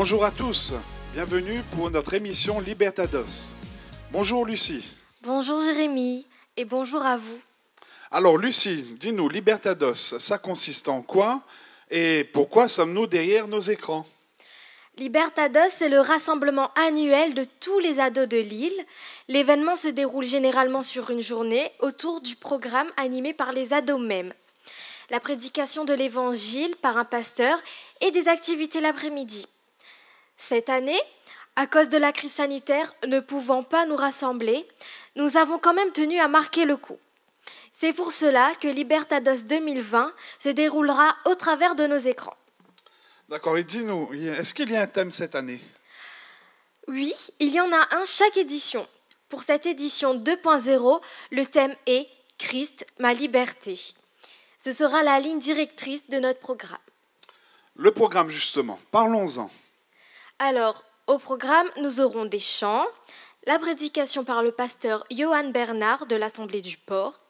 Bonjour à tous, bienvenue pour notre émission Libertados. Bonjour Lucie. Bonjour Jérémy et bonjour à vous. Alors Lucie, dis-nous, Libertados, ça consiste en quoi et pourquoi sommes-nous derrière nos écrans? Libertados, c'est le rassemblement annuel de tous les ados de Lille. L'événement se déroule généralement sur une journée autour du programme animé par les ados mêmes. La prédication de l'évangile par un pasteur et des activités l'après-midi. Cette année, à cause de la crise sanitaire, ne pouvant pas nous rassembler, nous avons quand même tenu à marquer le coup. C'est pour cela que Libertados 2020 se déroulera au travers de nos écrans. D'accord, et dis-nous, est-ce qu'il y a un thème cette année? Oui, il y en a un chaque édition. Pour cette édition 2.0, le thème est « Christ, ma liberté ». Ce sera la ligne directrice de notre programme. Le programme justement, parlons-en. Alors, au programme, nous aurons des chants, la prédication par le pasteur Johan Bernard de l'Assemblée du Port,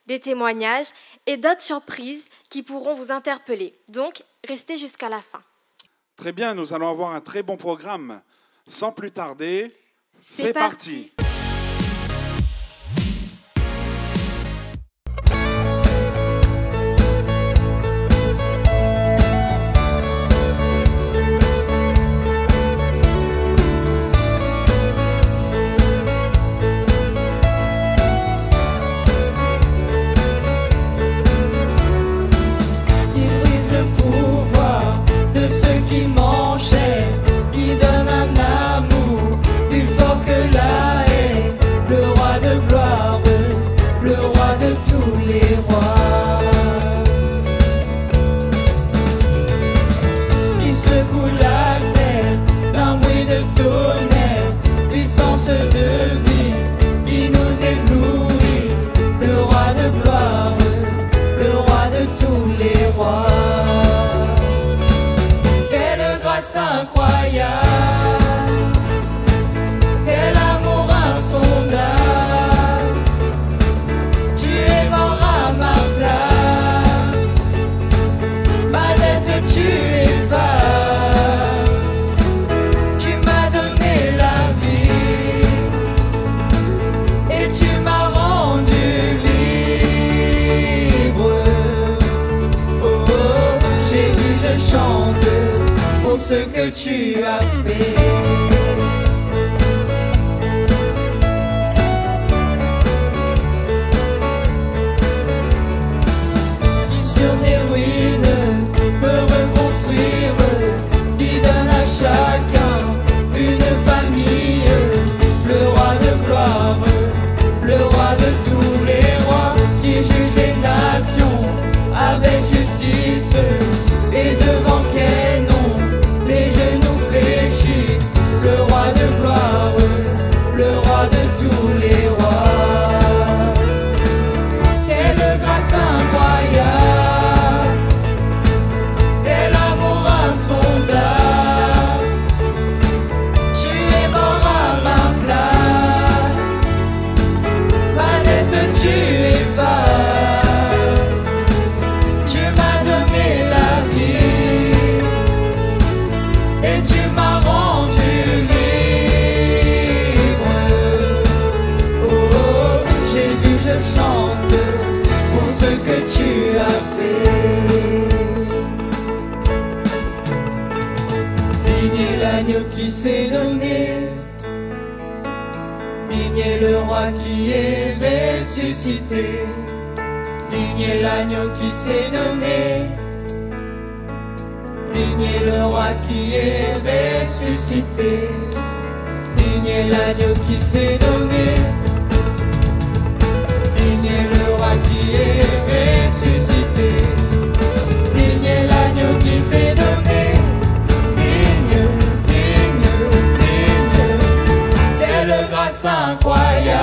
des témoignages et d'autres surprises qui pourront vous interpeller. Donc, restez jusqu'à la fin. Très bien, nous allons avoir un très bon programme. Sans plus tarder, c'est parti. Ce que tu as fait. Sur des ruines, peut reconstruire, qui donne à chacun une famille. Le roi de gloire, le roi de tous les rois, qui juge les nations avec justice et devant quel nom les genoux fléchissent. Le roi de gloire, le roi de tous les rois. Quelle grâce incroyable, quel amour insondable. Tu es mort à ma place, ma dette tu effaces. Tu m'as donné la vie et tu m'as rendu libre. Oh, oh, Jésus, je chante pour ce que tu as fait. Digne est l'agneau qui s'est donné, digne est le roi qui est ressuscité. Digne est l'agneau qui s'est donné, digne est le roi qui est ressuscité. Digne est l'agneau qui s'est donné, digne est le roi qui est ressuscité. Digne est l'agneau qui s'est donné, digne, digne, digne. Quelle grâce incroyable,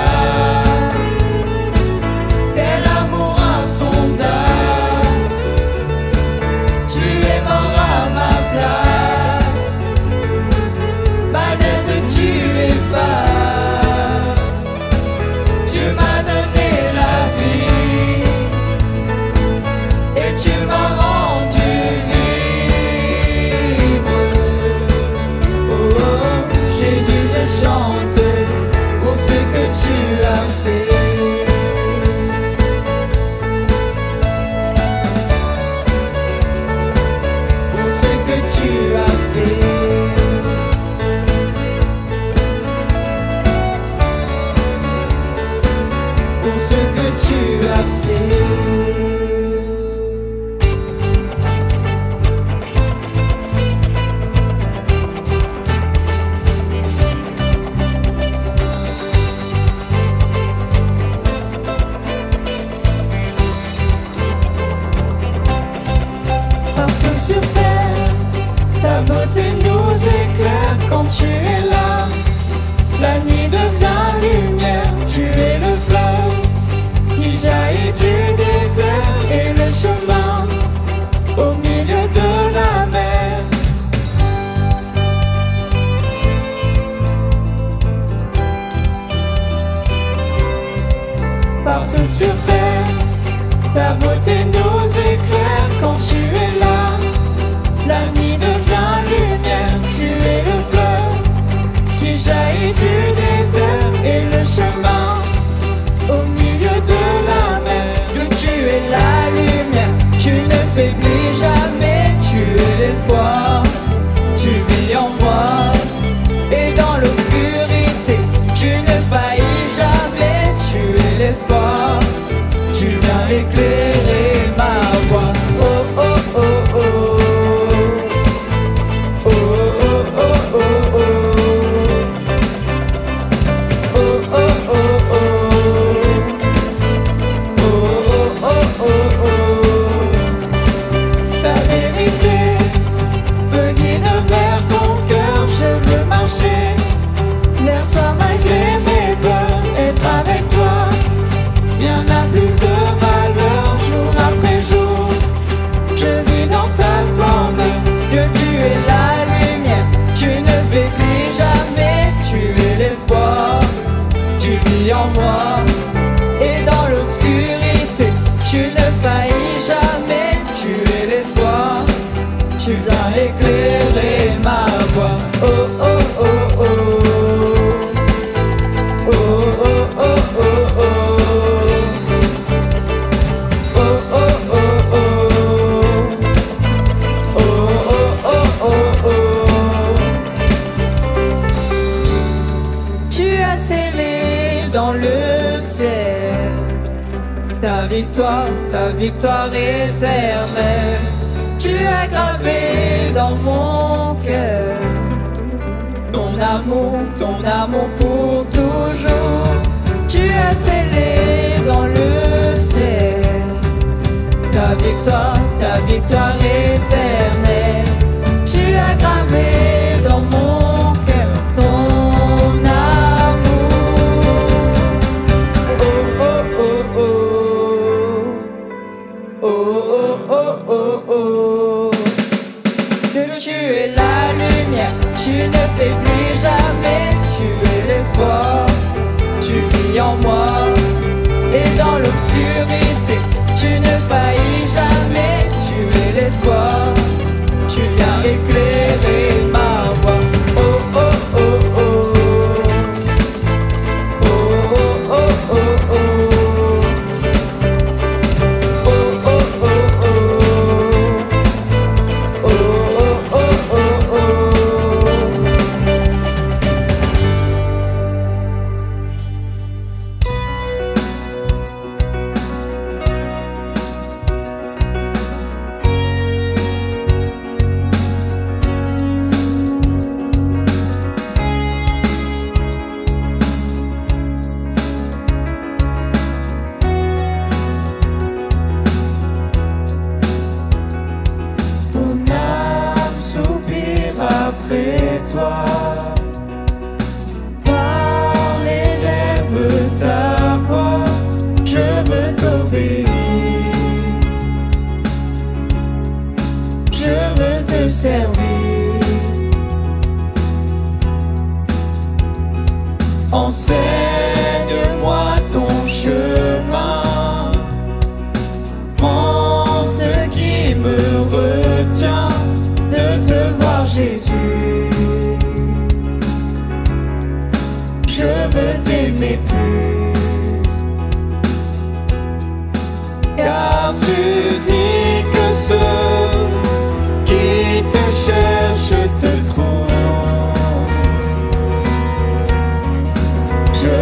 quel amour insondable. Tu es mort à ma place, ma dette tu effaces. Tu m'as donné la vie sur terre, ta beauté nous éclaire quand tu es là. La nuit devient lumière, tu es le fleuve qui jaillit du désert et le chemin au milieu de la mer. Partout sur terre, ta beauté nous éclaire quand tu es là. La nuit devient lumière, tu es le fleuve qui jaillit du désert et le chemin au milieu de la mer. Que tu es la lumière, tu ne faiblis jamais, tu es l'espoir, tu vis en moi. Et dans l'obscurité, tu ne faillis jamais, tu es l'espoir, tu viens éclairer ma voie. Oh oh oh oh. Vers toi malgré mes peurs, être avec toi, bien a plus de valeur jour après jour. Je vis dans ta splendeur, que tu es la lumière, tu ne faiblis jamais, tu es l'espoir, tu vis en moi. Et dans l'obscurité, tu ne faillis jamais, tu es l'espoir, tu viens éclairer ma voie. Oh oh oh oh. Ta victoire éternelle, tu as gravé dans mon cœur ton amour pour toujours. Tu as scellé dans le ciel ta victoire éternelle. Tu as gravé dans mon cœur ton amour. Oh oh oh oh. Oh oh oh oh oh. Que tu es la lumière, tu ne faiblis jamais, tu es l'espoir, tu vis en moi. Et dans l'obscurité, tu ne faillis jamais, tu es l'espoir, tu viens éclairer ma voie. Oh oh oh oh. Oh oh oh oh oh. Après toi, par les lèvres ta voix, je veux t'obéir, je veux te servir. Enseigne-moi ton chemin, prends ce qui me retient de te voir Jésus. Je veux t'aimer plus, car tu dis que ceux qui te cherchent te trouvent. Je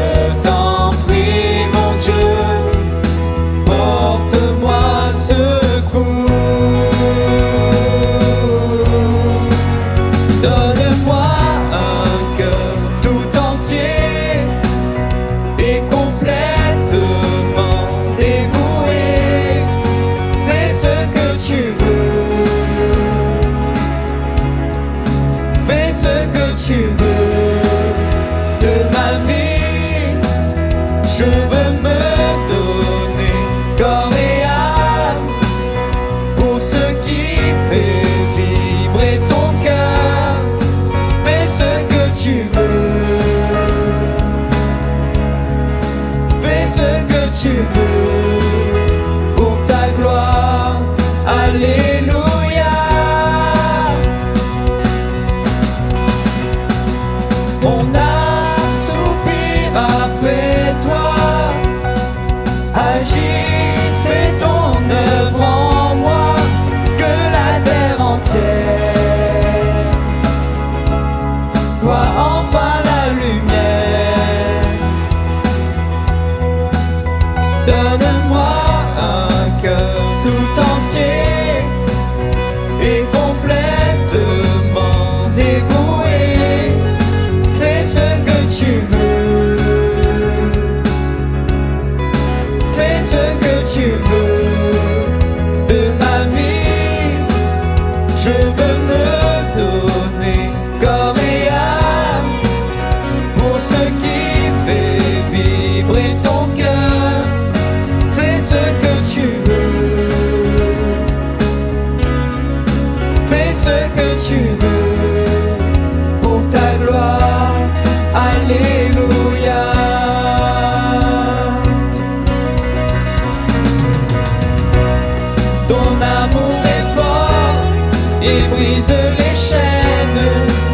et brise les chaînes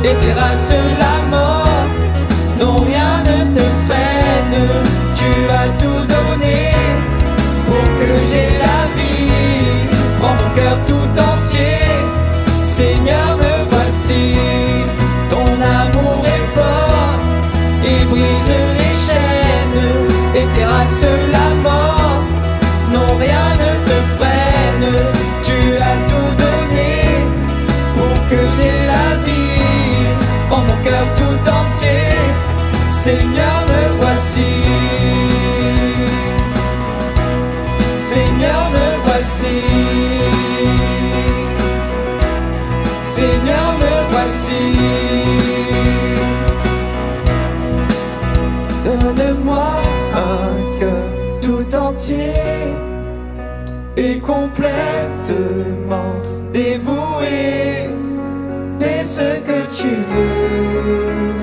et terrasse la mort. Non, rien ne te freine, tu as tout donné pour que j'ai la vie. Prends mon cœur tout entier, Seigneur, me voici. Ton amour est fort et brise les chaînes et terrasse la mort. Non, rien ne te freine, tu as tout donné pour que j'ai la vie. Prends mon cœur tout entier, Seigneur, me voici. Seigneur, me voici. Seigneur, me voici. Donne-moi un cœur tout entier et complètement dévoué. Fais ce que tu veux.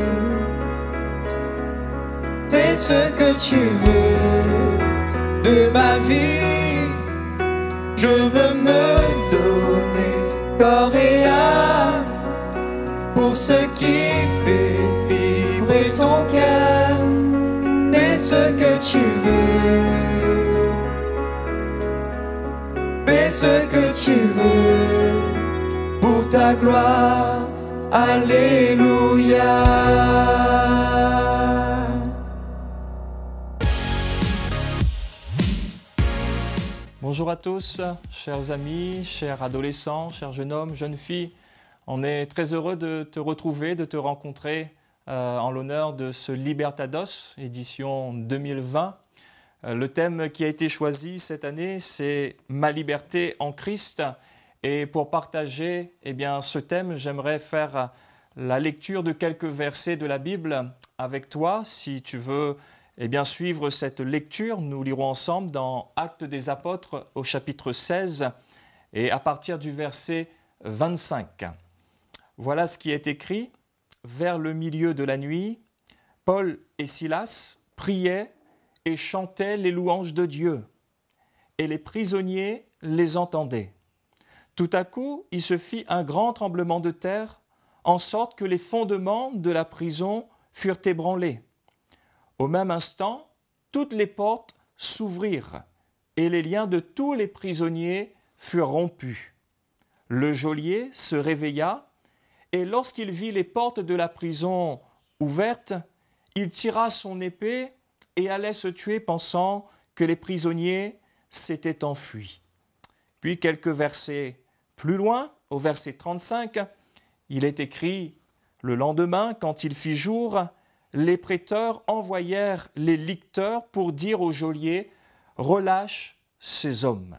Fais ce que tu veux de ma vie. Je veux me donner corps et âme pour ce qui fait vibrer ton cœur. Fais ce que tu veux. Fais ce que tu veux pour ta gloire. Alléluia. Bonjour à tous, chers amis, chers adolescents, chers jeunes hommes, jeunes filles. On est très heureux de te retrouver, de te rencontrer en l'honneur de ce Libertados, édition 2020. Le thème qui a été choisi cette année, c'est « Ma liberté en Christ ». Et pour partager ce thème, j'aimerais faire la lecture de quelques versets de la Bible avec toi. Si tu veux suivre cette lecture, nous lirons ensemble dans Actes des Apôtres au chapitre 16 et à partir du verset 25. Voilà ce qui est écrit. Vers le milieu de la nuit, Paul et Silas priaient et chantaient les louanges de Dieu, et les prisonniers les entendaient. Tout à coup, il se fit un grand tremblement de terre, en sorte que les fondements de la prison furent ébranlés. Au même instant, toutes les portes s'ouvrirent, et les liens de tous les prisonniers furent rompus. Le geôlier se réveilla, et lorsqu'il vit les portes de la prison ouvertes, il tira son épée et allait se tuer, pensant que les prisonniers s'étaient enfuis. Puis quelques versets plus loin, au verset 35, il est écrit « Le lendemain, quand il fit jour, les prêteurs envoyèrent les licteurs pour dire au geôlier « Relâche ces hommes ».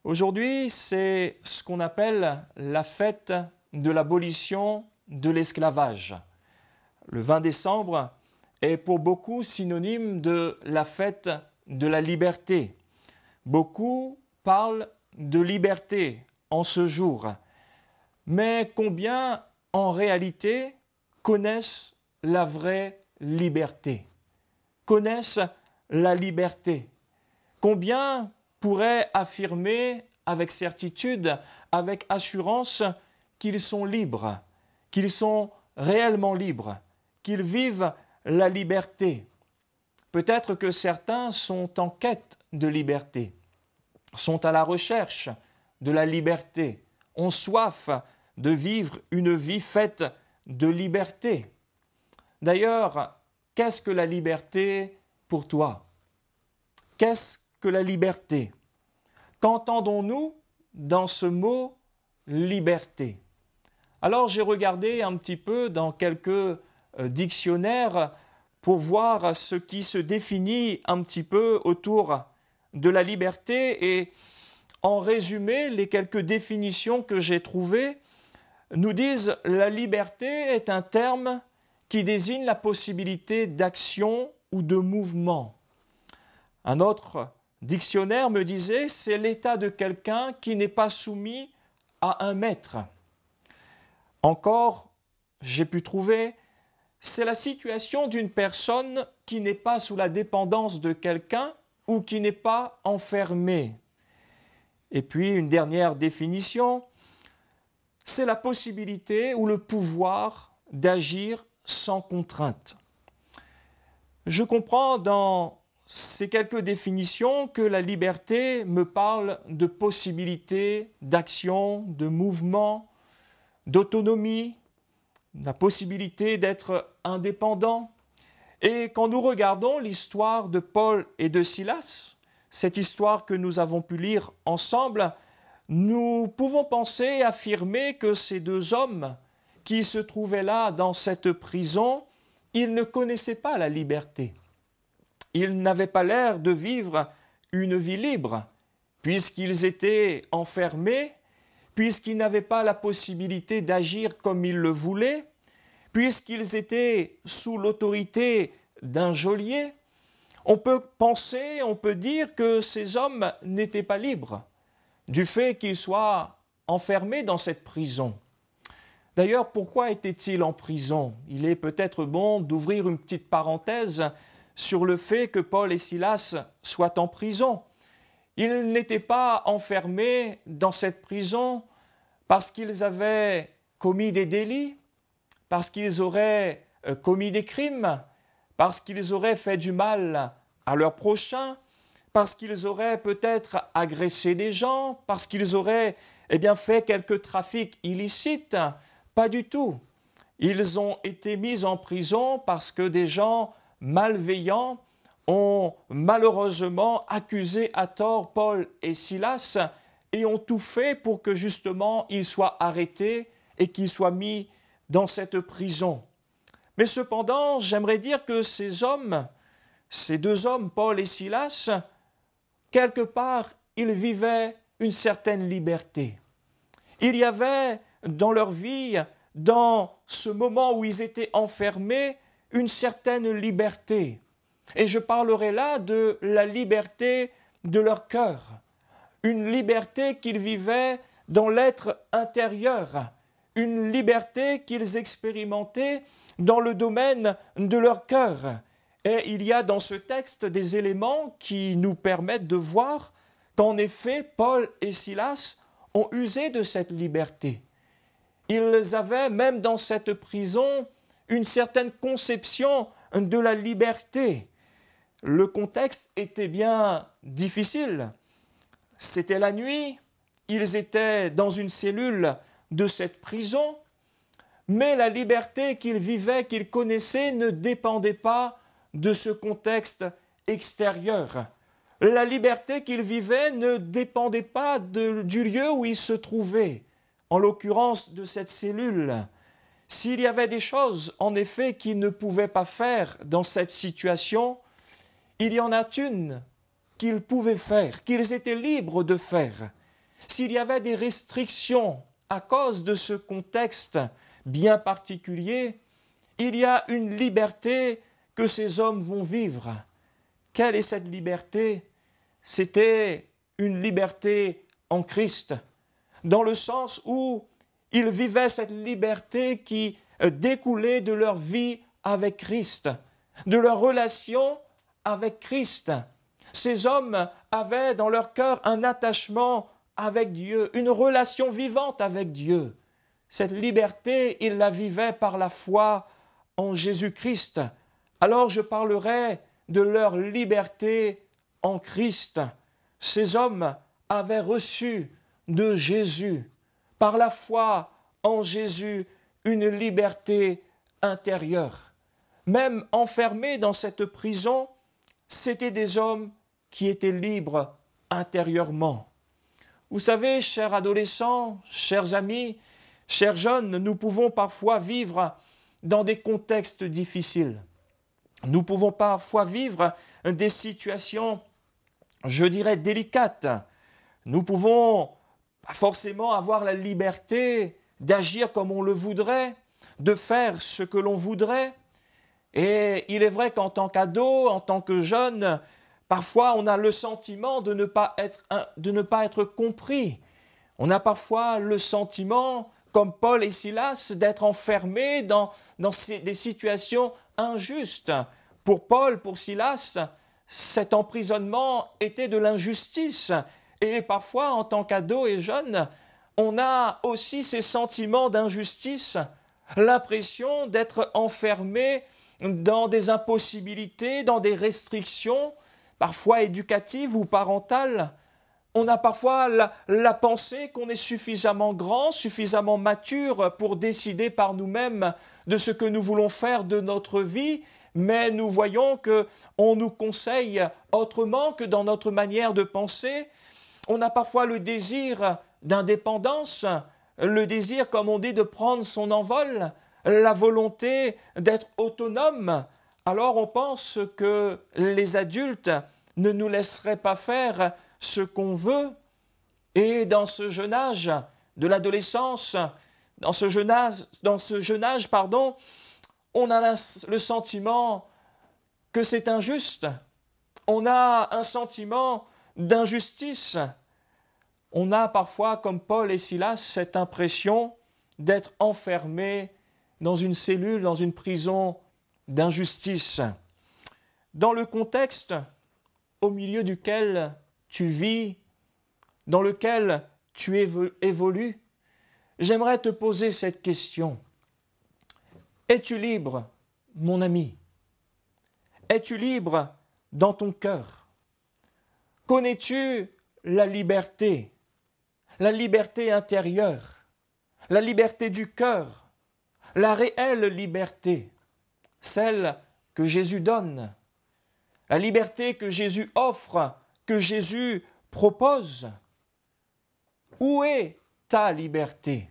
Aujourd'hui, c'est ce qu'on appelle la fête de l'abolition de l'esclavage. Le 20 décembre est pour beaucoup synonyme de la fête de la liberté. Beaucoup parlent de liberté en ce jour, mais combien en réalité connaissent la vraie liberté, connaissent la liberté? Combien pourraient affirmer avec certitude, avec assurance, qu'ils sont libres, qu'ils sont réellement libres, qu'ils vivent la liberté? Peut-être que certains sont en quête de liberté, sont à la recherche de la liberté, ont soif de vivre une vie faite de liberté. D'ailleurs, qu'est-ce que la liberté pour toi? Qu'est-ce que la liberté? Qu'entendons-nous dans ce mot liberté? Alors j'ai regardé un petit peu dans quelques dictionnaires pour voir ce qui se définit un petit peu autour de la liberté, et en résumé, les quelques définitions que j'ai trouvées nous disent « La liberté est un terme qui désigne la possibilité d'action ou de mouvement ». Un autre dictionnaire me disait « C'est l'état de quelqu'un qui n'est pas soumis à un maître ». Encore, j'ai pu trouver « C'est la situation d'une personne qui n'est pas sous la dépendance de quelqu'un ou qui n'est pas enfermée ». Et puis une dernière définition, c'est la possibilité ou le pouvoir d'agir sans contrainte. Je comprends dans ces quelques définitions que la liberté me parle de possibilité d'action, de mouvement, d'autonomie, la possibilité d'être indépendant. Et quand nous regardons l'histoire de Paul et de Silas, cette histoire que nous avons pu lire ensemble, nous pouvons penser et affirmer que ces deux hommes qui se trouvaient là dans cette prison, ils ne connaissaient pas la liberté. Ils n'avaient pas l'air de vivre une vie libre, puisqu'ils étaient enfermés, puisqu'ils n'avaient pas la possibilité d'agir comme ils le voulaient, puisqu'ils étaient sous l'autorité d'un geôlier. On peut penser, on peut dire que ces hommes n'étaient pas libres du fait qu'ils soient enfermés dans cette prison. D'ailleurs, pourquoi étaient-ils en prison? Il est peut-être bon d'ouvrir une petite parenthèse sur le fait que Paul et Silas soient en prison. Ils n'étaient pas enfermés dans cette prison parce qu'ils avaient commis des délits, parce qu'ils auraient commis des crimes, parce qu'ils auraient fait du mal à leurs prochains, parce qu'ils auraient peut-être agressé des gens, parce qu'ils auraient fait quelques trafics illicites. Pas du tout. Ils ont été mis en prison parce que des gens malveillants ont malheureusement accusé à tort Paul et Silas et ont tout fait pour que justement ils soient arrêtés et qu'ils soient mis dans cette prison. Mais cependant, j'aimerais dire que ces deux hommes, Paul et Silas, quelque part, ils vivaient une certaine liberté. Il y avait dans leur vie, dans ce moment où ils étaient enfermés, une certaine liberté. Et je parlerai là de la liberté de leur cœur, une liberté qu'ils vivaient dans l'être intérieur, une liberté qu'ils expérimentaient dans le domaine de leur cœur. Et il y a dans ce texte des éléments qui nous permettent de voir qu'en effet, Paul et Silas ont usé de cette liberté. Ils avaient, même dans cette prison, une certaine conception de la liberté. Le contexte était bien difficile. C'était la nuit, ils étaient dans une cellule de cette prison, mais la liberté qu'ils vivaient, qu'ils connaissaient, ne dépendait pas de ce contexte extérieur. La liberté qu'ils vivaient ne dépendait pas du lieu où ils se trouvaient, en l'occurrence de cette cellule. S'il y avait des choses, en effet, qu'ils ne pouvaient pas faire dans cette situation, il y en a une qu'ils pouvaient faire, qu'ils étaient libres de faire. S'il y avait des restrictions à cause de ce contexte bien particulier, il y a une liberté que ces hommes vont vivre. Quelle est cette liberté? C'était une liberté en Christ, dans le sens où ils vivaient cette liberté qui découlait de leur vie avec Christ, de leur relation avec Christ. Ces hommes avaient dans leur cœur un attachement avec Dieu, une relation vivante avec Dieu. Cette liberté, ils la vivaient par la foi en Jésus-Christ. Alors je parlerai de leur liberté en Christ. Ces hommes avaient reçu de Jésus, par la foi en Jésus, une liberté intérieure. Même enfermés dans cette prison, c'étaient des hommes qui étaient libres intérieurement. Vous savez, chers adolescents, chers amis, chers jeunes, nous pouvons parfois vivre dans des contextes difficiles. Nous pouvons parfois vivre des situations, je dirais, délicates. Nous pouvons pas forcément avoir la liberté d'agir comme on le voudrait, de faire ce que l'on voudrait. Et il est vrai qu'en tant qu'ado, en tant que jeune, parfois on a le sentiment de ne pas être compris. On a parfois le sentiment, comme Paul et Silas, d'être enfermés dans des situations injustes. Pour Paul, pour Silas, cet emprisonnement était de l'injustice. Et parfois, en tant qu'ado et jeune, on a aussi ces sentiments d'injustice, l'impression d'être enfermé dans des impossibilités, dans des restrictions, parfois éducatives ou parentales. On a parfois la pensée qu'on est suffisamment grand, suffisamment mature pour décider par nous-mêmes de ce que nous voulons faire de notre vie, mais nous voyons qu'on nous conseille autrement que dans notre manière de penser. On a parfois le désir d'indépendance, le désir, comme on dit, de prendre son envol, la volonté d'être autonome. Alors on pense que les adultes ne nous laisseraient pas faire ce qu'on veut. Et dans ce jeune âge de l'adolescence, dans ce jeune âge, on a le sentiment que c'est injuste. On a un sentiment d'injustice. On a parfois, comme Paul et Silas, cette impression d'être enfermés dans une cellule, dans une prison d'injustice. Dans le contexte au milieu duquel tu vis, dans lequel tu évolues, j'aimerais te poser cette question. Es-tu libre, mon ami? Es-tu libre dans ton cœur? Connais-tu la liberté intérieure, la liberté du cœur, la réelle liberté, celle que Jésus donne, la liberté que Jésus offre, que Jésus propose? Où est ta liberté?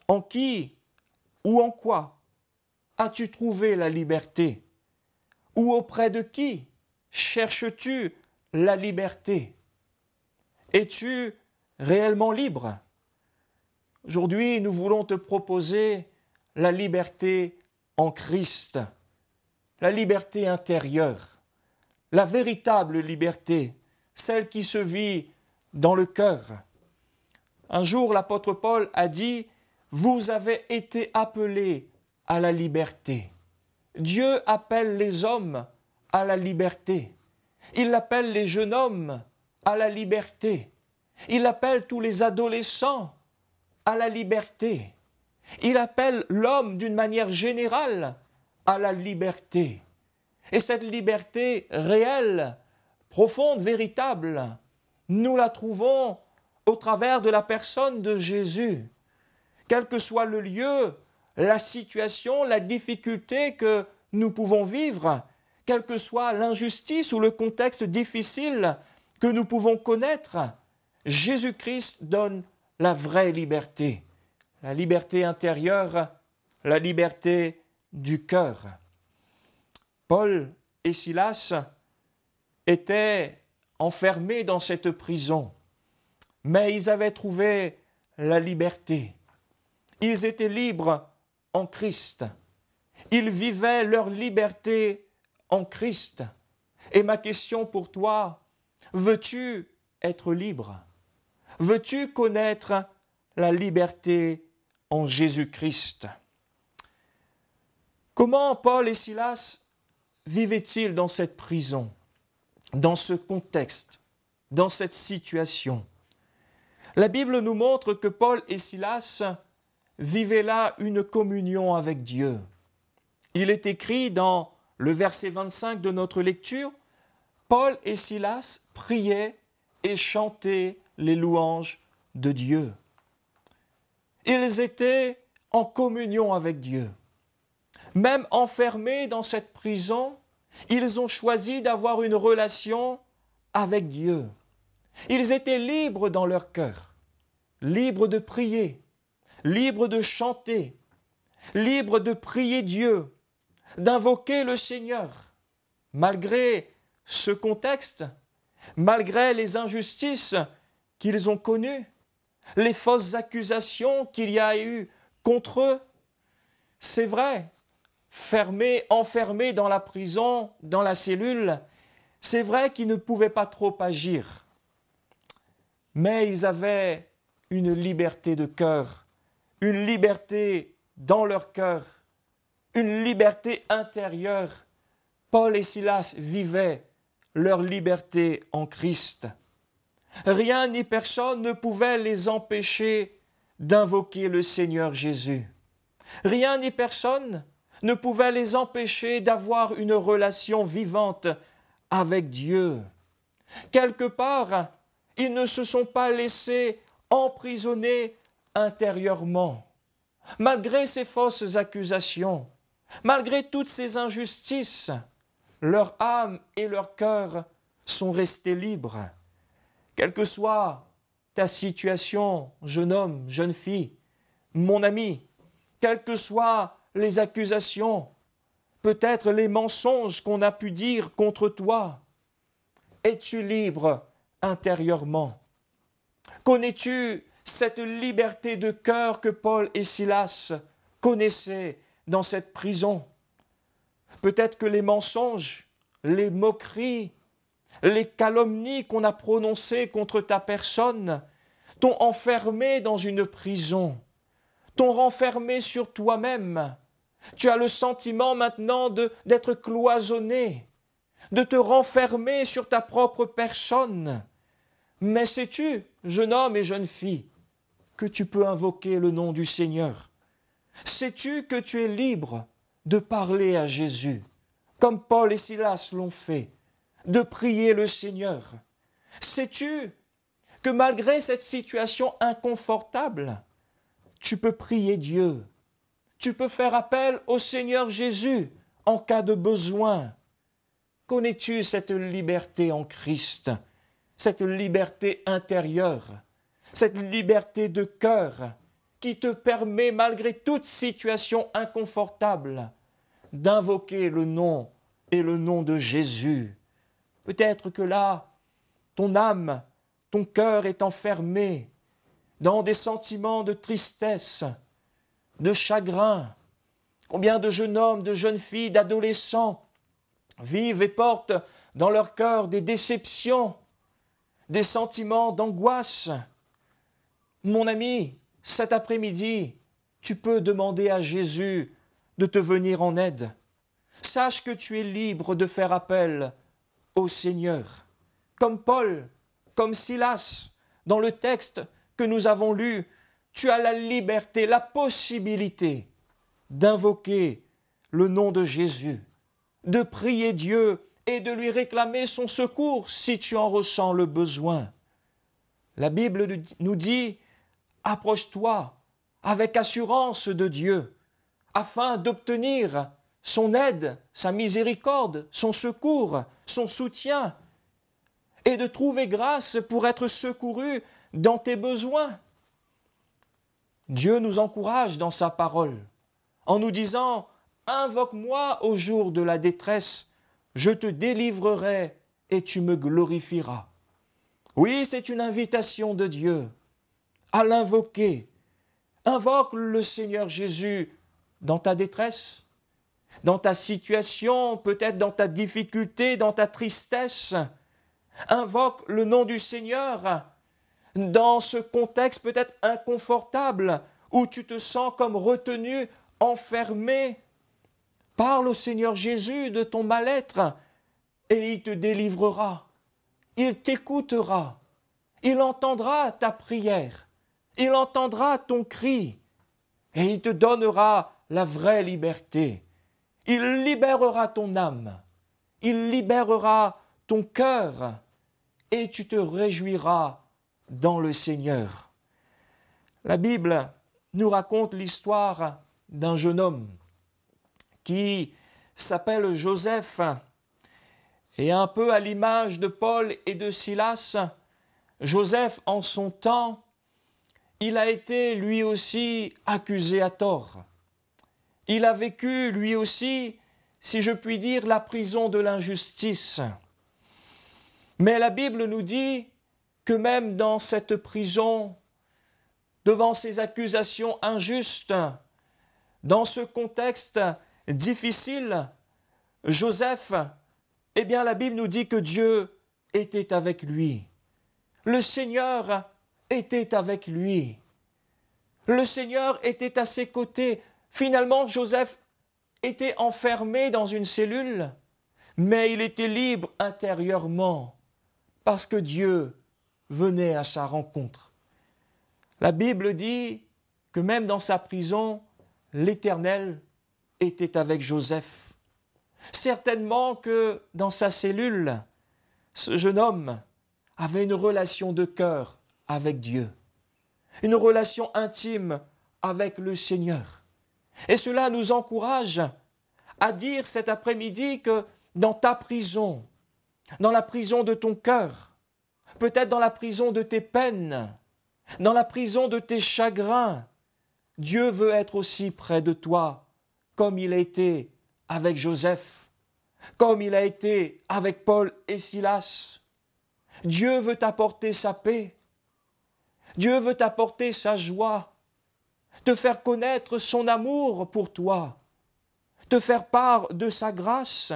En qui ou en quoi as-tu trouvé la liberté? Ou auprès de qui cherches-tu la liberté? Es-tu réellement libre? Aujourd'hui, nous voulons te proposer la liberté en Christ, la liberté intérieure, la véritable liberté, celle qui se vit dans le cœur. Un jour, l'apôtre Paul a dit « Vous avez été appelés à la liberté ». Dieu appelle les hommes à la liberté. Il appelle les jeunes hommes à la liberté. Il appelle tous les adolescents à la liberté. Il appelle l'homme d'une manière générale à la liberté. Et cette liberté réelle, profonde, véritable, nous la trouvons au travers de la personne de Jésus. Quel que soit le lieu, la situation, la difficulté que nous pouvons vivre, quelle que soit l'injustice ou le contexte difficile que nous pouvons connaître, Jésus-Christ donne la vraie liberté, la liberté intérieure, la liberté du cœur. Paul et Silas étaient enfermés dans cette prison, mais ils avaient trouvé la liberté. Ils étaient libres en Christ. Ils vivaient leur liberté en Christ. Et ma question pour toi, veux-tu être libre? Veux-tu connaître la liberté en Jésus-Christ? Comment Paul et Silas vivaient-ils dans cette prison, dans ce contexte, dans cette situation? La Bible nous montre que Paul et Silas vivaient là une communion avec Dieu. Il est écrit dans le verset 25 de notre lecture, Paul et Silas priaient et chantaient les louanges de Dieu. Ils étaient en communion avec Dieu. Même enfermés dans cette prison, ils ont choisi d'avoir une relation avec Dieu. Ils étaient libres dans leur cœur, libres de prier, libres de chanter, libres de prier Dieu, d'invoquer le Seigneur, malgré ce contexte, malgré les injustices qu'ils ont connues, les fausses accusations qu'il y a eu contre eux. C'est vrai, enfermés dans la prison, dans la cellule, c'est vrai qu'ils ne pouvaient pas trop agir. Mais ils avaient une liberté de cœur, une liberté dans leur cœur, une liberté intérieure. Paul et Silas vivaient leur liberté en Christ. Rien ni personne ne pouvait les empêcher d'invoquer le Seigneur Jésus. Rien ni personne ne pouvait les empêcher d'avoir une relation vivante avec Dieu. Quelque part, ils ne se sont pas laissés emprisonner intérieurement. Malgré ces fausses accusations, malgré toutes ces injustices, leur âme et leur cœur sont restés libres. Quelle que soit ta situation, jeune homme, jeune fille, mon ami, quelles que soient les accusations, peut-être les mensonges qu'on a pu dire contre toi, es-tu libre intérieurement? Connais-tu cette liberté de cœur que Paul et Silas connaissaient dans cette prison? Peut-être que les mensonges, les moqueries, les calomnies qu'on a prononcées contre ta personne t'ont enfermé dans une prison, t'ont renfermé sur toi-même. Tu as le sentiment maintenant d'être cloisonné, de te renfermer sur ta propre personne. Mais sais-tu, jeune homme et jeune fille, que tu peux invoquer le nom du Seigneur? Sais-tu que tu es libre de parler à Jésus, comme Paul et Silas l'ont fait, de prier le Seigneur? Sais-tu que malgré cette situation inconfortable, tu peux prier Dieu, tu peux faire appel au Seigneur Jésus en cas de besoin? Connais-tu cette liberté en Christ, cette liberté intérieure, cette liberté de cœur qui te permet, malgré toute situation inconfortable, d'invoquer le nom et le nom de Jésus? Peut-être que là, ton âme, ton cœur est enfermé dans des sentiments de tristesse, de chagrin. Combien de jeunes hommes, de jeunes filles, d'adolescents vivent et portent dans leur cœur des déceptions, des sentiments d'angoisse. Mon ami, cet après-midi, tu peux demander à Jésus de te venir en aide. Sache que tu es libre de faire appel au Seigneur. Comme Paul, comme Silas, dans le texte que nous avons lu, tu as la liberté, la possibilité d'invoquer le nom de Jésus, de prier Dieu et de lui réclamer son secours si tu en ressens le besoin. La Bible nous dit « Approche-toi avec assurance de Dieu afin d'obtenir son aide, sa miséricorde, son secours, son soutien et de trouver grâce pour être secouru dans tes besoins. » Dieu nous encourage dans sa parole en nous disant « Invoque-moi au jour de la détresse, je te délivrerai et tu me glorifieras. » Oui, c'est une invitation de Dieu à l'invoquer. Invoque le Seigneur Jésus dans ta détresse, dans ta situation, peut-être dans ta difficulté, dans ta tristesse. Invoque le nom du Seigneur dans ce contexte peut-être inconfortable où tu te sens comme retenu, enfermé. Parle au Seigneur Jésus de ton mal-être et il te délivrera. Il t'écoutera. Il entendra ta prière. Il entendra ton cri et il te donnera la vraie liberté. Il libérera ton âme. Il libérera ton cœur et tu te réjouiras dans le Seigneur. La Bible nous raconte l'histoire d'un jeune homme qui s'appelle Joseph. Et un peu à l'image de Paul et de Silas, Joseph, en son temps, il a été lui aussi accusé à tort. Il a vécu lui aussi, si je puis dire, la prison de l'injustice. Mais la Bible nous dit que même dans cette prison, devant ces accusations injustes, dans ce contexte difficile, Joseph, eh bien la Bible nous dit que Dieu était avec lui. Le Seigneur était avec lui. Le Seigneur était à ses côtés. Finalement, Joseph était enfermé dans une cellule, mais il était libre intérieurement parce que Dieu venait à sa rencontre. La Bible dit que même dans sa prison, l'Éternel était avec Joseph. Certainement que dans sa cellule, ce jeune homme avait une relation de cœur avec Dieu, une relation intime avec le Seigneur. Et cela nous encourage à dire cet après-midi que dans ta prison, dans la prison de ton cœur, peut-être dans la prison de tes peines, dans la prison de tes chagrins, Dieu veut être aussi près de toi, comme il a été avec Joseph, comme il a été avec Paul et Silas. Dieu veut t'apporter sa paix. Dieu veut t'apporter sa joie, te faire connaître son amour pour toi, te faire part de sa grâce.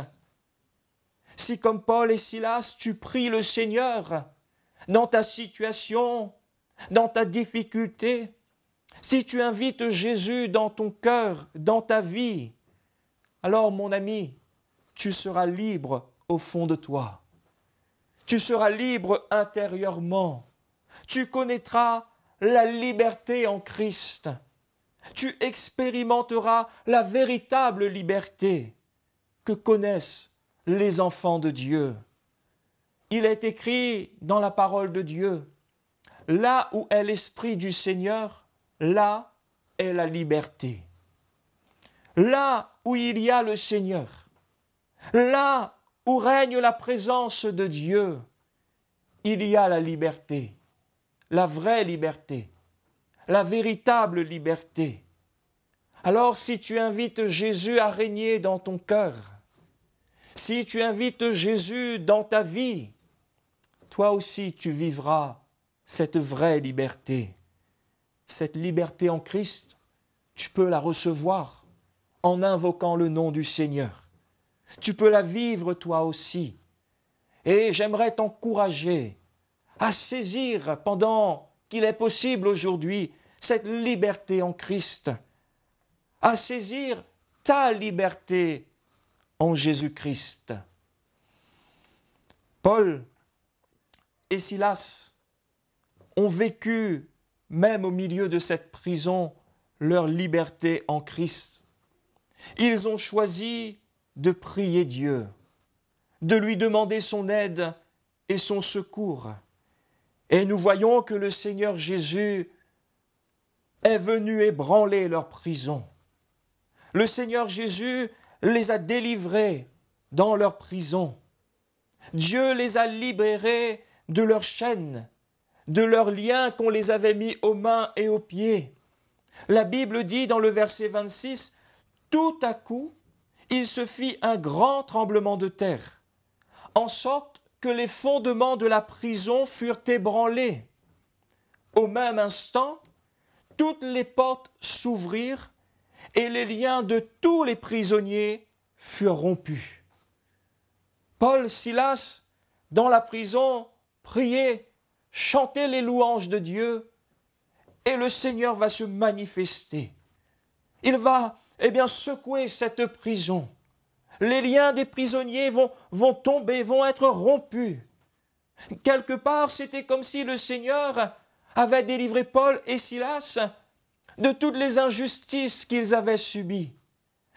Si comme Paul et Silas, tu pries le Seigneur dans ta situation, dans ta difficulté, si tu invites Jésus dans ton cœur, dans ta vie, alors mon ami, tu seras libre au fond de toi. Tu seras libre intérieurement. Tu connaîtras la liberté en Christ. Tu expérimenteras la véritable liberté que connaissent les enfants de Dieu. Il est écrit dans la parole de Dieu, « Là où est l'Esprit du Seigneur, là est la liberté. » Là où il y a le Seigneur, là où règne la présence de Dieu, il y a la liberté, la vraie liberté, la véritable liberté. Alors si tu invites Jésus à régner dans ton cœur, si tu invites Jésus dans ta vie, toi aussi tu vivras cette vraie liberté. Cette liberté en Christ, tu peux la recevoir en invoquant le nom du Seigneur. Tu peux la vivre toi aussi. Et j'aimerais t'encourager à saisir pendant qu'il est possible aujourd'hui cette liberté en Christ, à saisir ta liberté en Jésus-Christ. Paul et Silas ont vécu, même au milieu de cette prison, leur liberté en Christ. Ils ont choisi de prier Dieu, de lui demander son aide et son secours. Et nous voyons que le Seigneur Jésus est venu ébranler leur prison. Le Seigneur Jésus les a délivrés dans leur prison. Dieu les a libérés de leurs chaînes, de leurs liens qu'on les avait mis aux mains et aux pieds. La Bible dit dans le verset 26, « Tout à coup, il se fit un grand tremblement de terre, en sorte que les fondements de la prison furent ébranlés. Au même instant, toutes les portes s'ouvrirent et les liens de tous les prisonniers furent rompus. » Paul, Silas, dans la prison, priaient, chantaient les louanges de Dieu et le Seigneur va se manifester. Il va secouer cette prison. Les liens des prisonniers vont tomber, vont être rompus. Quelque part, c'était comme si le Seigneur avait délivré Paul et Silas de toutes les injustices qu'ils avaient subies,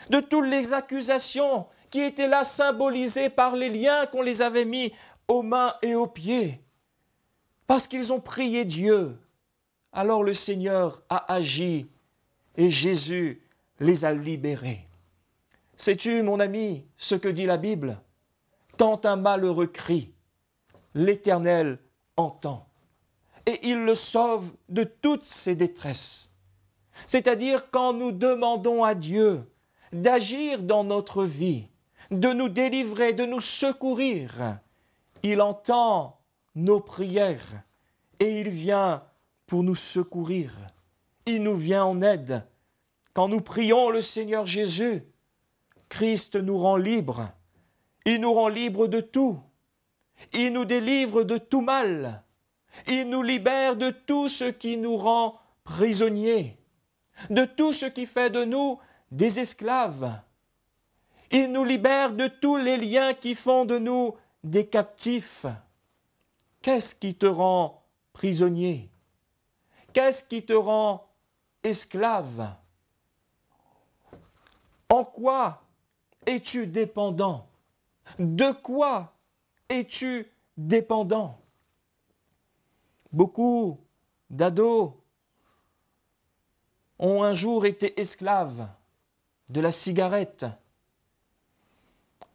de toutes les accusations qui étaient là symbolisées par les liens qu'on les avait mis aux mains et aux pieds. Parce qu'ils ont prié Dieu, alors le Seigneur a agi et Jésus les a libérés. Sais-tu, mon ami, ce que dit la Bible? Quand un malheureux crie, l'Éternel entend et il le sauve de toutes ses détresses. C'est-à-dire quand nous demandons à Dieu d'agir dans notre vie, de nous délivrer, de nous secourir, il entend nos prières et il vient pour nous secourir. Il nous vient en aide. Quand nous prions le Seigneur Jésus, Christ nous rend libres. Il nous rend libres de tout. Il nous délivre de tout mal. Il nous libère de tout ce qui nous rend prisonniers, de tout ce qui fait de nous des esclaves. Il nous libère de tous les liens qui font de nous des captifs. Qu'est-ce qui te rend prisonnier? Qu'est-ce qui te rend esclave? En quoi es-tu dépendant? De quoi es-tu dépendant? Beaucoup d'ados ont un jour été esclaves de la cigarette.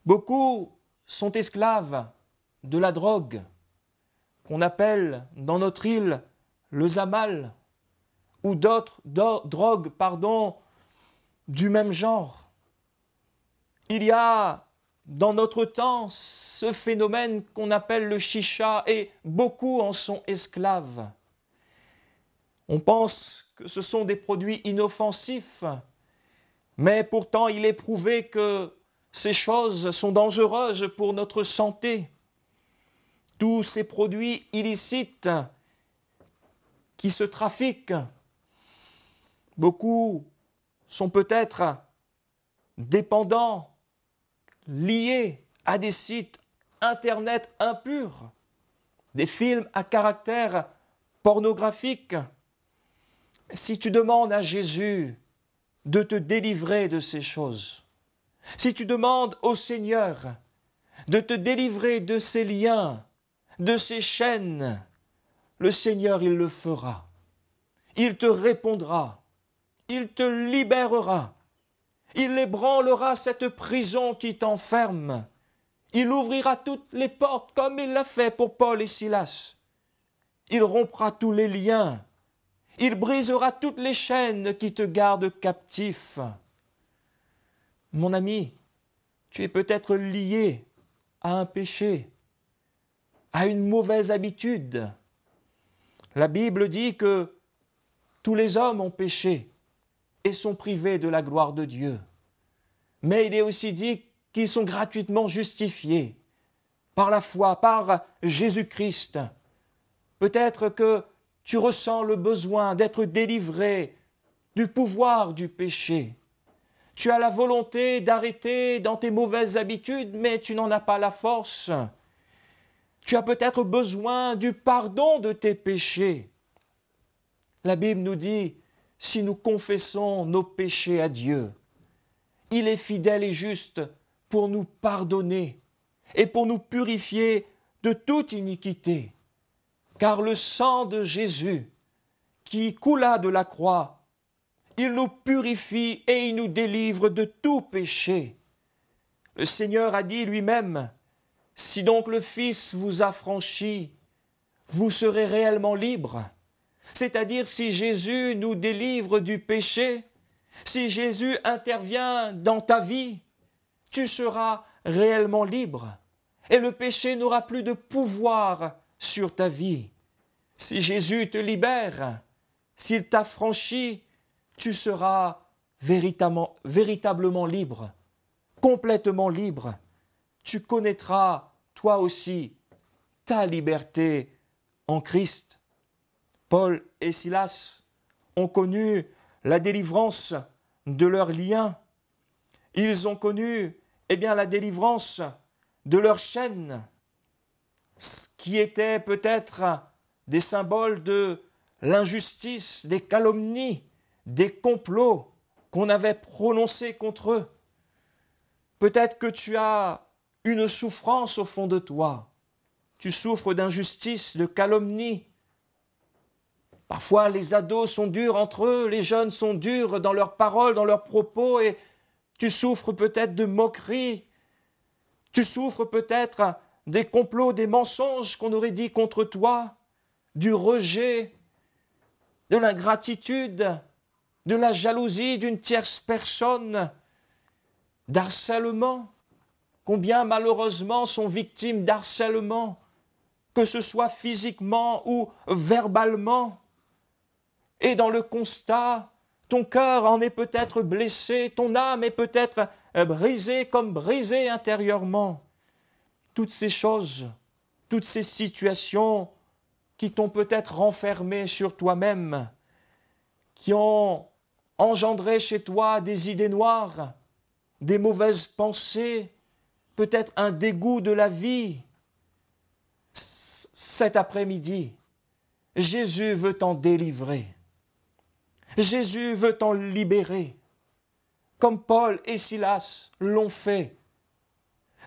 Beaucoup sont esclaves de la drogue, qu'on appelle dans notre île le zamal, ou d'autres drogues, du même genre. Il y a dans notre temps ce phénomène qu'on appelle le chicha, et beaucoup en sont esclaves. On pense que ce sont des produits inoffensifs, mais pourtant il est prouvé que ces choses sont dangereuses pour notre santé. Tous ces produits illicites qui se trafiquent, beaucoup sont peut-être dépendants, liés à des sites internet impurs, des films à caractère pornographique. Si tu demandes à Jésus de te délivrer de ces choses, si tu demandes au Seigneur de te délivrer de ces liens, de ces chaînes, le Seigneur, il le fera. Il te répondra, il te libérera, il ébranlera cette prison qui t'enferme. Il ouvrira toutes les portes comme il l'a fait pour Paul et Silas. Il rompra tous les liens. Il brisera toutes les chaînes qui te gardent captif. Mon ami, tu es peut-être lié à un péché, à une mauvaise habitude. La Bible dit que tous les hommes ont péché et sont privés de la gloire de Dieu. Mais il est aussi dit qu'ils sont gratuitement justifiés par la foi, par Jésus-Christ. Peut-être que tu ressens le besoin d'être délivré du pouvoir du péché. Tu as la volonté d'arrêter dans tes mauvaises habitudes, mais tu n'en as pas la force. Tu as peut-être besoin du pardon de tes péchés. La Bible nous dit, si nous confessons nos péchés à Dieu, il est fidèle et juste pour nous pardonner et pour nous purifier de toute iniquité. Car le sang de Jésus qui coula de la croix, il nous purifie et il nous délivre de tout péché. Le Seigneur a dit lui-même, « Si donc le Fils vous affranchit, vous serez réellement libres. » C'est-à-dire si Jésus nous délivre du péché, si Jésus intervient dans ta vie, tu seras réellement libre et le péché n'aura plus de pouvoir sur ta vie. Si Jésus te libère, s'il t'affranchit, tu seras véritablement libre, complètement libre. Tu connaîtras, toi aussi, ta liberté en Christ. Paul et Silas ont connu la délivrance de leurs liens. Ils ont connu la délivrance de leurs chaînes, ce qui était peut-être des symboles de l'injustice, des calomnies, des complots qu'on avait prononcés contre eux. Peut-être que tu as une souffrance au fond de toi. Tu souffres d'injustice, de calomnie. Parfois, les ados sont durs entre eux, les jeunes sont durs dans leurs paroles, dans leurs propos, et tu souffres peut-être de moqueries. Tu souffres peut-être des complots, des mensonges qu'on aurait dit contre toi, du rejet, de l'ingratitude, de la jalousie d'une tierce personne, d'harcèlement. Combien malheureusement sont victimes d'harcèlement, que ce soit physiquement ou verbalement. Et dans le constat, ton cœur en est peut-être blessé, ton âme est peut-être brisée comme brisée intérieurement. Toutes ces choses, toutes ces situations qui t'ont peut-être renfermé sur toi-même, qui ont engendré chez toi des idées noires, des mauvaises pensées, peut-être un dégoût de la vie. Cet après-midi, Jésus veut t'en délivrer. Jésus veut t'en libérer, comme Paul et Silas l'ont fait.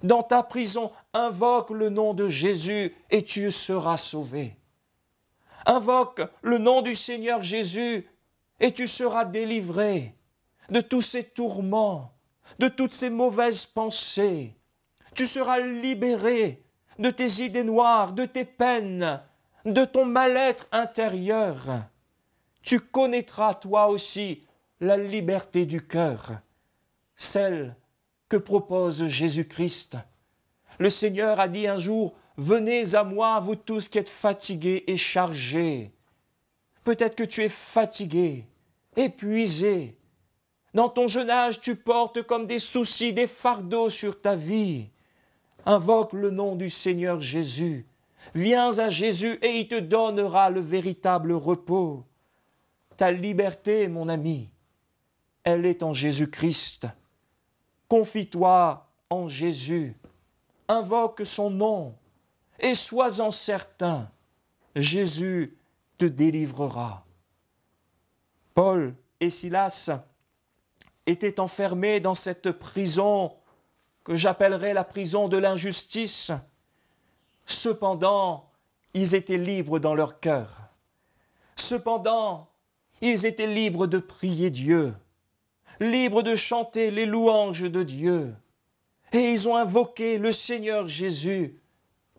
Dans ta prison, invoque le nom de Jésus et tu seras sauvé. Invoque le nom du Seigneur Jésus et tu seras délivré de tous ces tourments, de toutes ces mauvaises pensées. Tu seras libéré de tes idées noires, de tes peines, de ton mal-être intérieur. Tu connaîtras toi aussi la liberté du cœur, celle que propose Jésus-Christ. Le Seigneur a dit un jour, « Venez à moi, vous tous qui êtes fatigués et chargés. » Peut-être que tu es fatigué, épuisé. Dans ton jeune âge, tu portes comme des soucis, des fardeaux sur ta vie. Invoque le nom du Seigneur Jésus. Viens à Jésus et il te donnera le véritable repos. Ta liberté, mon ami, elle est en Jésus-Christ. Confie-toi en Jésus. Invoque son nom et sois-en certain, Jésus te délivrera. Paul et Silas étaient enfermés dans cette prison que j'appellerais la prison de l'injustice. Cependant, ils étaient libres dans leur cœur. Cependant, ils étaient libres de prier Dieu, libres de chanter les louanges de Dieu. Et ils ont invoqué le Seigneur Jésus.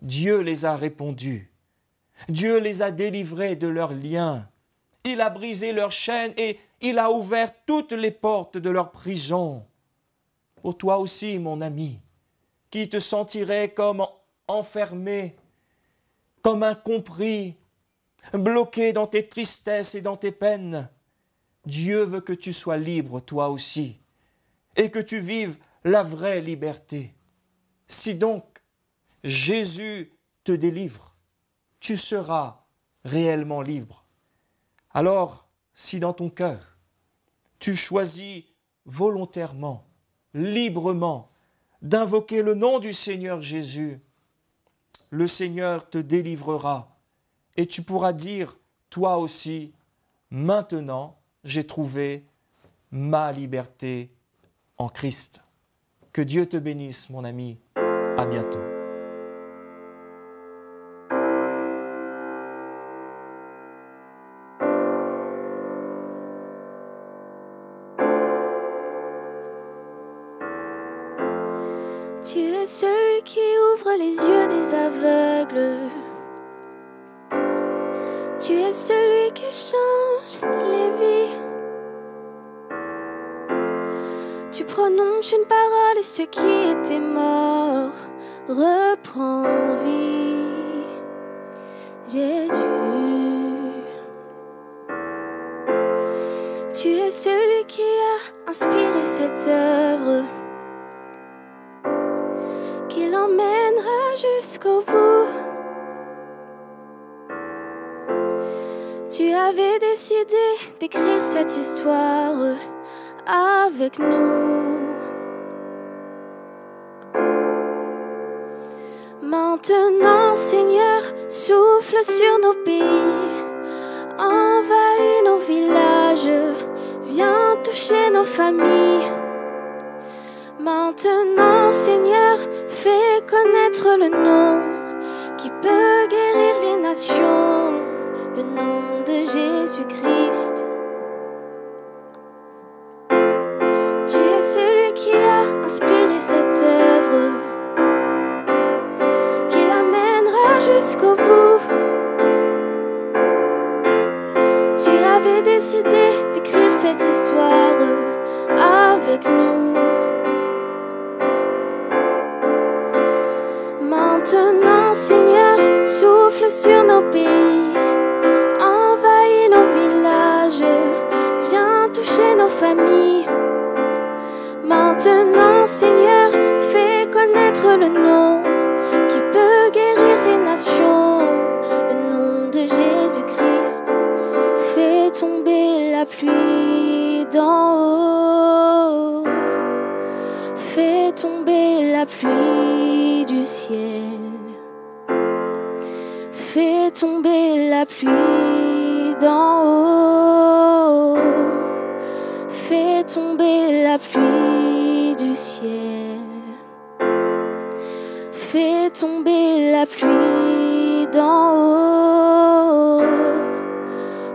Dieu les a répondus. Dieu les a délivrés de leurs liens. Il a brisé leurs chaînes et il a ouvert toutes les portes de leur prison. Pour toi aussi, mon ami, qui te sentirais comme enfermé, comme incompris, bloqué dans tes tristesses et dans tes peines, Dieu veut que tu sois libre, toi aussi, et que tu vives la vraie liberté. Si donc Jésus te délivre, tu seras réellement libre. Alors, si dans ton cœur, tu choisis volontairement, librement, d'invoquer le nom du Seigneur Jésus, le Seigneur te délivrera et tu pourras dire, toi aussi, maintenant, j'ai trouvé ma liberté en Christ. Que Dieu te bénisse, mon ami. À bientôt. Tu es celui qui ouvre les yeux des aveugles. Tu es celui qui change les vies. Tu prononces une parole et ce qui était mort reprend vie. Jésus. Tu es celui qui a inspiré cette œuvre, qui l'emmènera jusqu'au bout. Tu avais décidé d'écrire cette histoire avec nous. Maintenant, Seigneur, souffle sur nos pays, envahis nos villages, viens toucher nos familles. Maintenant, Seigneur, fais connaître le nom qui peut guérir les nations, le nom de Jésus-Christ. Tu es celui qui a inspiré cette œuvre, qui l'amènera jusqu'au bout. Tu avais décidé d'écrire cette histoire avec nous. Maintenant, Seigneur, souffle sur nos pays, envahis nos villages, viens toucher nos familles. Maintenant, Seigneur, fais connaître le nom qui peut guérir les nations, le nom de Jésus-Christ. Fais tomber la pluie d'en haut, fais tomber la pluie du ciel, fais tomber la pluie tomber la pluie du ciel. Fais tomber la pluie d'en haut.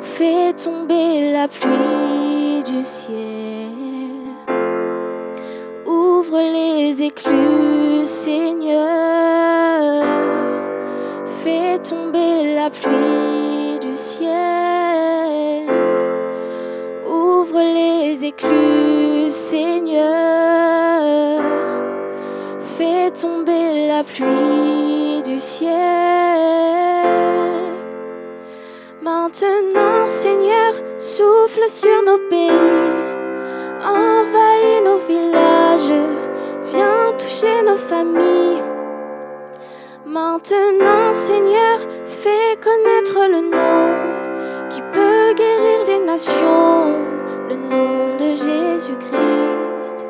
Fais tomber la pluie du ciel. Ouvre les écluses, Seigneur. Fais tomber la pluie du ciel. Ouvre les écluses, Seigneur. Fais tomber la pluie du ciel. Maintenant, Seigneur, souffle sur nos pays. Envahis nos villages. Viens toucher nos familles. Maintenant, Seigneur, fais connaître le nom qui peut guérir les nations, le nom de Jésus-Christ.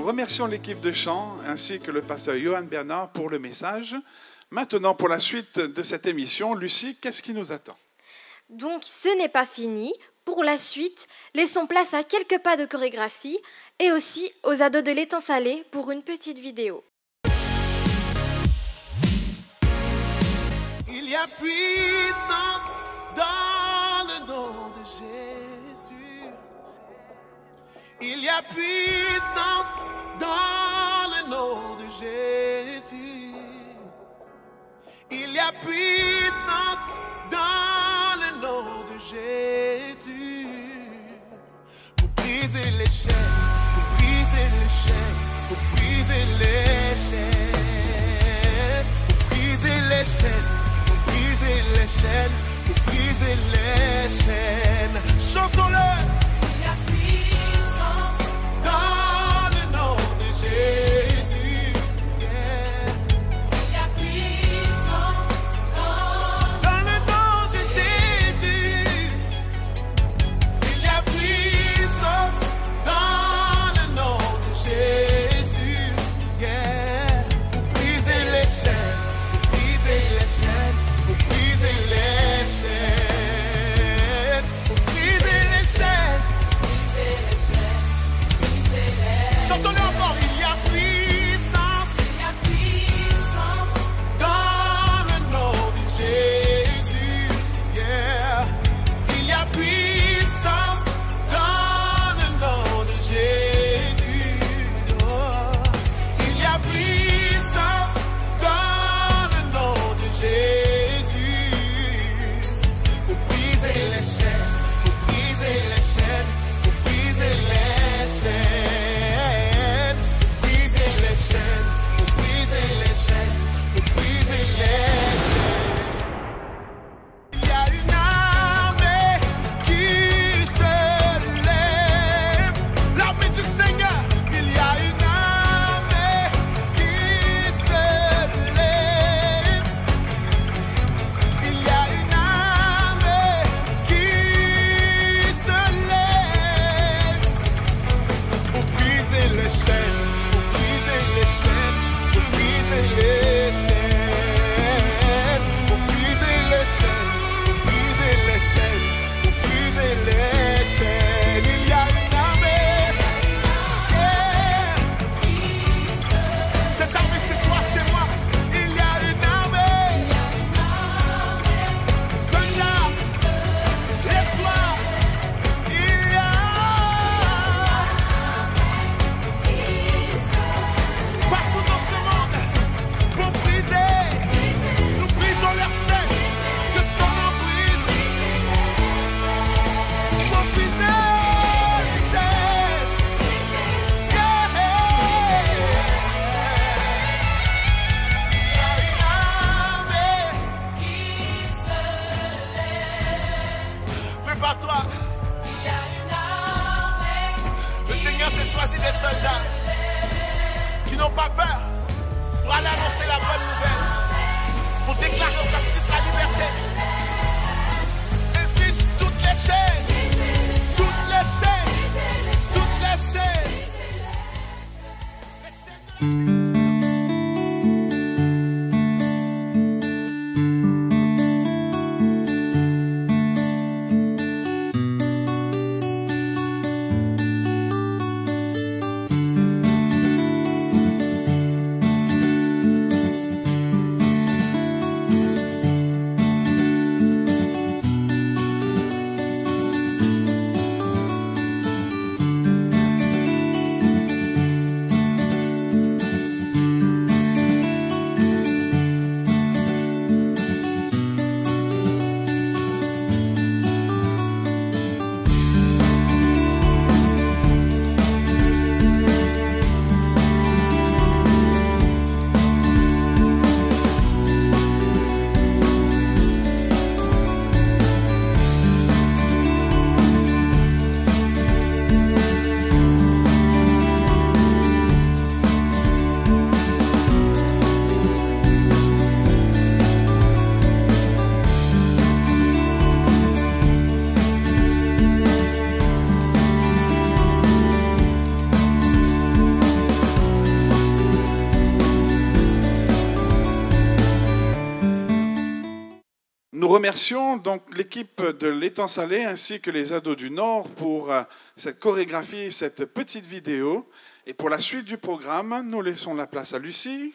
Remercions l'équipe de chant ainsi que le pasteur Johan Bernard pour le message. Maintenant, pour la suite de cette émission, Lucie, qu'est-ce qui nous attend? Donc, ce n'est pas fini. Pour la suite, laissons place à quelques pas de chorégraphie et aussi aux ados de l'étang salé pour une petite vidéo. Il y a puissance dans le nom de Jésus. Il y a puissance dans le nom de Jésus. Il y a puissance dans le nom de Jésus. Pour briser les chaînes, pour briser les chaînes, pour briser les chaînes, pour briser les chaînes, pour briser les chaînes, pour briser les chaînes. Chantons-le. Il y a puissance dans le nom de Jésus. Yeah. Il y a puissance dans le nom de Jésus. Il y a puissance dans le nom de Jésus. Yeah. les chaînes, toutes les chaînes, toutes les chaînes. Nous remercions donc l'équipe de l'Étang Salé ainsi que les ados du Nord pour cette chorégraphie, cette petite vidéo. Et pour la suite du programme, nous laissons la place à Lucie.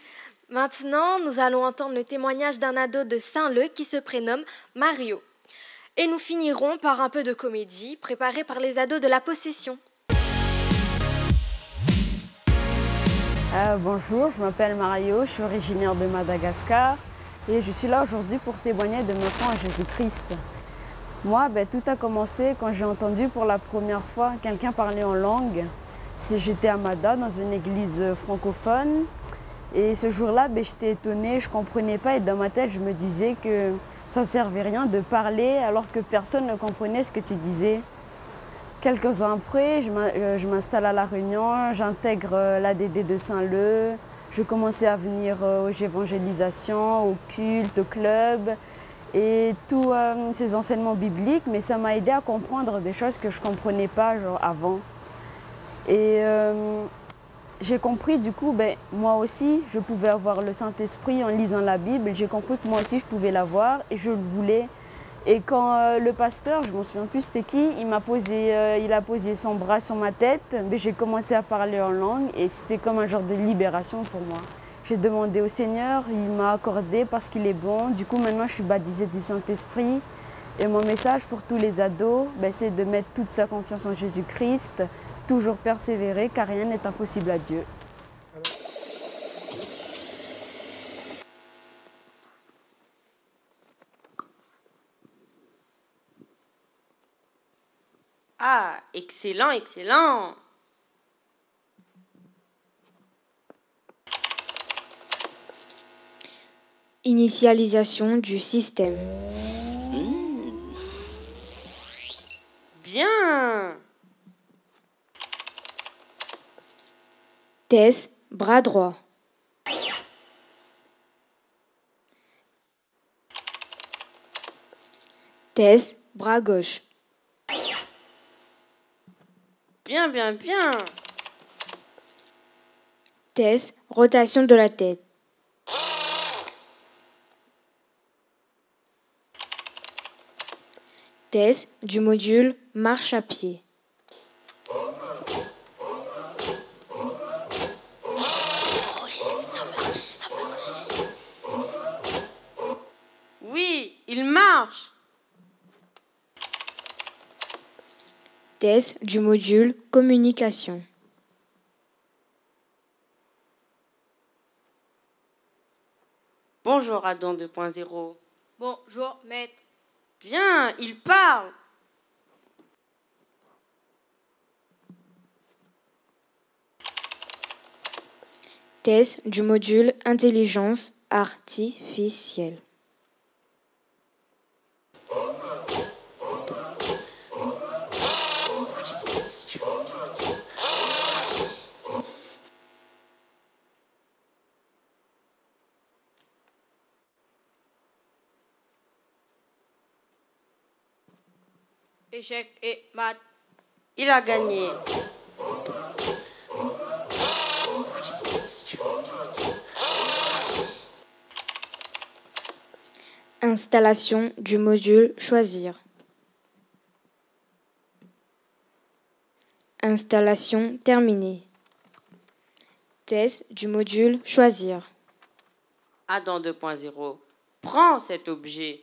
Maintenant, nous allons entendre le témoignage d'un ado de Saint-Leu qui se prénomme Mario. Et nous finirons par un peu de comédie préparée par les ados de la Possession. Bonjour, je m'appelle Mario, je suis originaire de Madagascar et je suis là aujourd'hui pour témoigner de ma foi en Jésus-Christ. Moi, tout a commencé quand j'ai entendu pour la première fois quelqu'un parler en langue. J'étais à Mada, dans une église francophone. Et ce jour-là, j'étais étonnée, je ne comprenais pas. Et dans ma tête, je me disais que ça ne servait rien de parler alors que personne ne comprenait ce que tu disais. Quelques ans après, je m'installe à La Réunion, j'intègre l'ADD de Saint-Leu. Je commençais à venir aux évangélisations, au culte, au club et tous ces enseignements bibliques. Mais ça m'a aidé à comprendre des choses que je ne comprenais pas avant. Et j'ai compris du coup, moi aussi, je pouvais avoir le Saint-Esprit en lisant la Bible. J'ai compris que moi aussi, je pouvais l'avoir et je le voulais. Et quand le pasteur, je ne me souviens plus c'était qui, il a posé son bras sur ma tête, j'ai commencé à parler en langue et c'était comme un genre de libération pour moi. J'ai demandé au Seigneur, il m'a accordé parce qu'il est bon. Du coup, maintenant, je suis baptisée du Saint-Esprit. Et mon message pour tous les ados, c'est de mettre toute sa confiance en Jésus-Christ, toujours persévérer car rien n'est impossible à Dieu. Ah, excellent, excellent. Initialisation du système. Bien. Tess, bras droit. Tess, bras gauche. Bien, bien, bien. Tess, rotation de la tête. Tess du module marche à pied. Oui, il marche. Tess du module communication. Bonjour Adam 2.0. Bonjour, maître. Bien, il parle. Tess du module intelligence artificielle. échec et maths. Il a gagné. Installation du module Choisir. Installation terminée. Test du module Choisir. Adam 2.0, prends cet objet.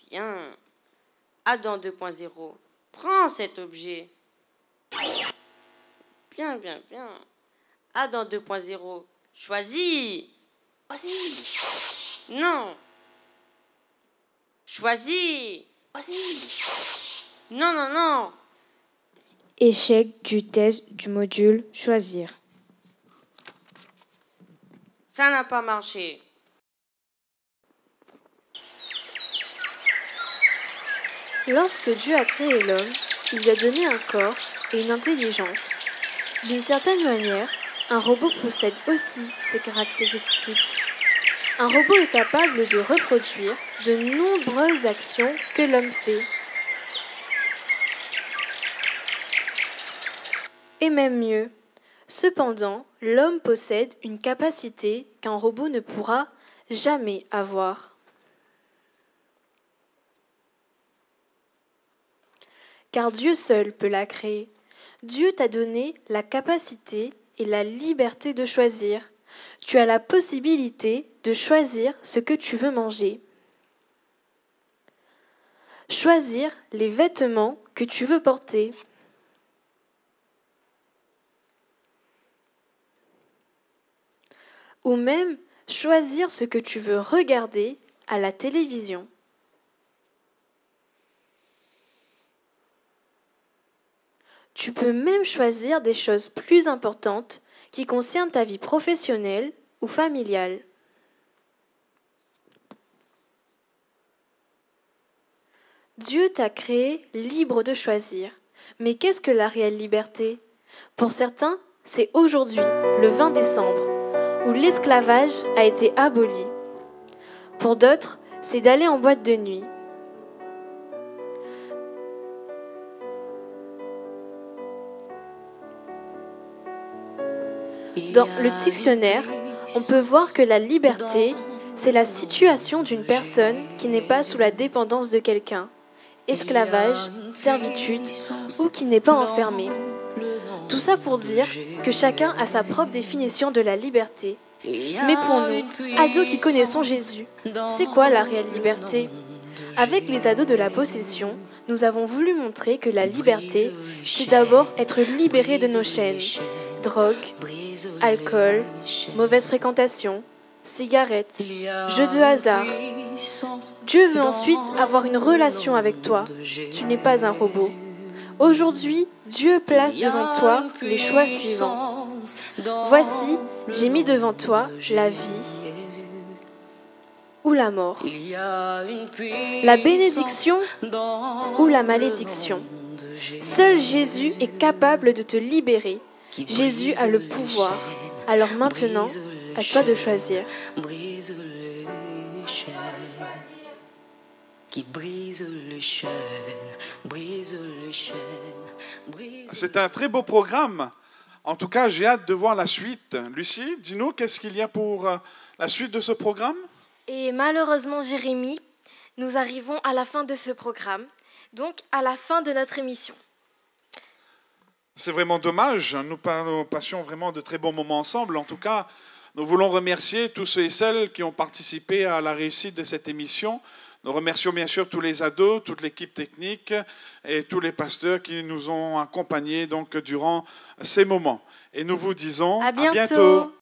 Bien. Adam 2.0, prends cet objet. Bien, bien, bien. Adam 2.0, choisis. Choisis. Non. Choisis. Choisis. Non, non, non. Échec du test du module Choisir. Ça n'a pas marché. Lorsque Dieu a créé l'homme, il lui a donné un corps et une intelligence. D'une certaine manière, un robot possède aussi ces caractéristiques. Un robot est capable de reproduire de nombreuses actions que l'homme fait. Et même mieux. Cependant, l'homme possède une capacité qu'un robot ne pourra jamais avoir. Car Dieu seul peut la créer. Dieu t'a donné la capacité et la liberté de choisir. Tu as la possibilité de choisir ce que tu veux manger. Choisir les vêtements que tu veux porter. Ou même choisir ce que tu veux regarder à la télévision. Tu peux même choisir des choses plus importantes qui concernent ta vie professionnelle ou familiale. Dieu t'a créé libre de choisir. Mais qu'est-ce que la réelle liberté? Pour certains, c'est aujourd'hui, le 20 décembre, où l'esclavage a été aboli. Pour d'autres, c'est d'aller en boîte de nuit. Dans le dictionnaire, on peut voir que la liberté, c'est la situation d'une personne qui n'est pas sous la dépendance de quelqu'un, esclavage, servitude, ou qui n'est pas enfermée. Tout ça pour dire que chacun a sa propre définition de la liberté. Mais pour nous, ados qui connaissons Jésus, c'est quoi la réelle liberté? Avec les ados de la possession, nous avons voulu montrer que la liberté, c'est d'abord être libéré de nos chaînes. Drogue, alcool, mauvaise fréquentation, cigarettes, jeux de hasard. Dieu veut ensuite avoir une relation avec toi. Tu n'es pas un robot. Aujourd'hui, Dieu place devant toi les choix suivants. Voici, j'ai mis devant toi la vie ou la mort, la bénédiction ou la malédiction. Seul Jésus est capable de te libérer. Jésus a le pouvoir. Alors maintenant, à toi de choisir. C'est un très beau programme. En tout cas, j'ai hâte de voir la suite. Lucie, dis-nous, qu'est-ce qu'il y a pour la suite de ce programme? Et malheureusement, Jérémy, nous arrivons à la fin de ce programme, donc à la fin de notre émission. C'est vraiment dommage. Nous passions vraiment de très bons moments ensemble. En tout cas, nous voulons remercier tous ceux et celles qui ont participé à la réussite de cette émission. Nous remercions bien sûr tous les ados, toute l'équipe technique et tous les pasteurs qui nous ont accompagnés donc, durant ces moments. Et nous vous disons à bientôt. À bientôt.